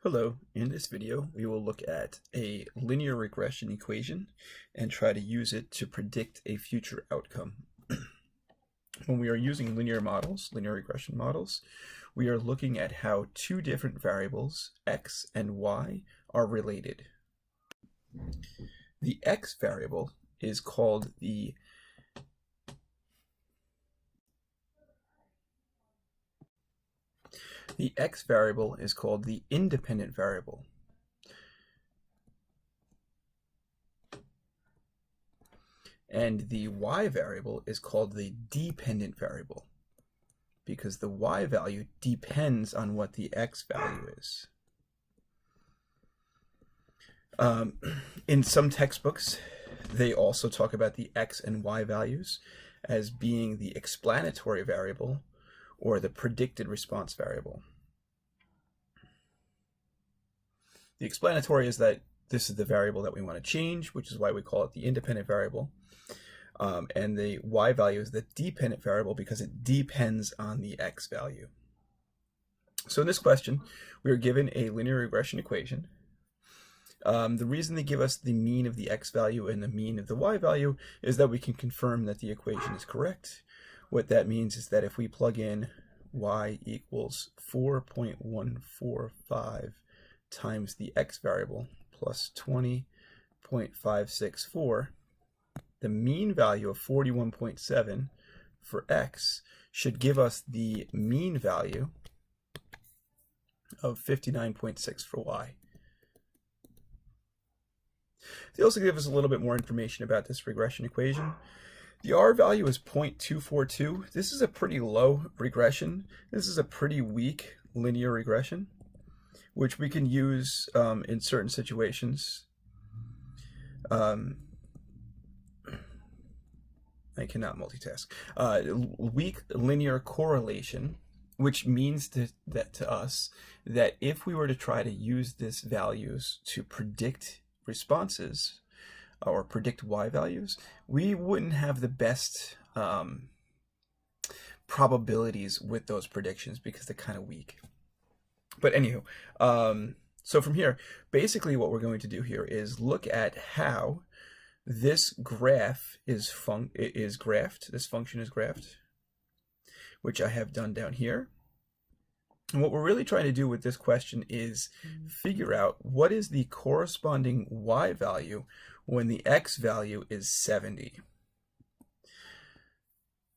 Hello, in this video we will look at a linear regression equation and try to use it to predict a future outcome. When we are using linear regression models, we are looking at how two different variables, x and y, are related. The x variable is called the independent variable. And the y variable is called the dependent variable because the y value depends on what the x value is. In some textbooks, they also talk about the x and y values as being the explanatory variable or the predicted response variable. The explanatory is that this is the variable that we want to change, which is why we call it the independent variable. And the y value is the dependent variable because it depends on the x value. So in this question, we are given a linear regression equation. The reason they give us the mean of the x value and the mean of the y value is that we can confirm that the equation is correct. What that means is that if we plug in y equals 4.145 times the x variable plus 20.564, the mean value of 41.7 for x should give us the mean value of 59.6 for y. They also give us a little bit more information about this regression equation. The r value is 0.242. This is a pretty low regression. This is a pretty weak linear regression, which we can use in certain situations. I cannot multitask. Weak linear correlation, which means that to us that if we were to try to use these values to predict responses or predict y values, we wouldn't have the best probabilities with those predictions because they're kind of weak. But anywho, so from here, basically what we're going to do here is look at how this graph is graphed. This function is graphed, which I have done down here. And what we're really trying to do with this question is figure out what is the corresponding y value when the x value is 70.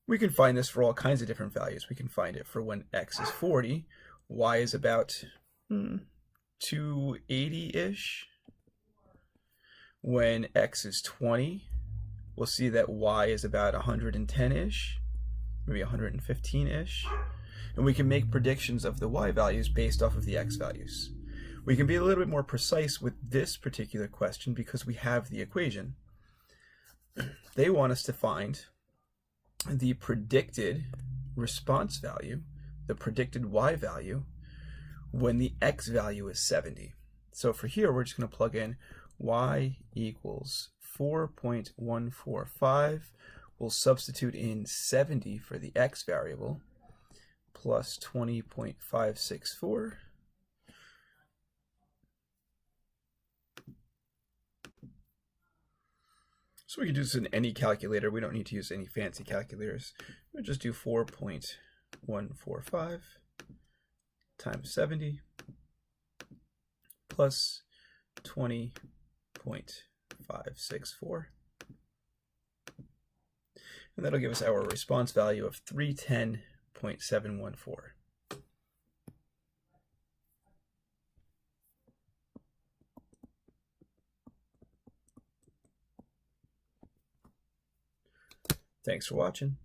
We can find this for all kinds of different values. We can find it for when x is 40, y is about 280-ish. When x is 20, we'll see that y is about 110-ish, maybe 115-ish. And we can make predictions of the y values based off of the x values. We can be a little bit more precise with this particular question because we have the equation. They want us to find the predicted response value, the predicted y value, when the x value is 70. So for here, we're just going to plug in y equals 4.145. We'll substitute in 70 for the x variable plus 20.564. So we can do this in any calculator. We don't need to use any fancy calculators. We'll just do 4.145 times 70 plus 20.564. And that'll give us our response value of 310.714. Thanks for watching.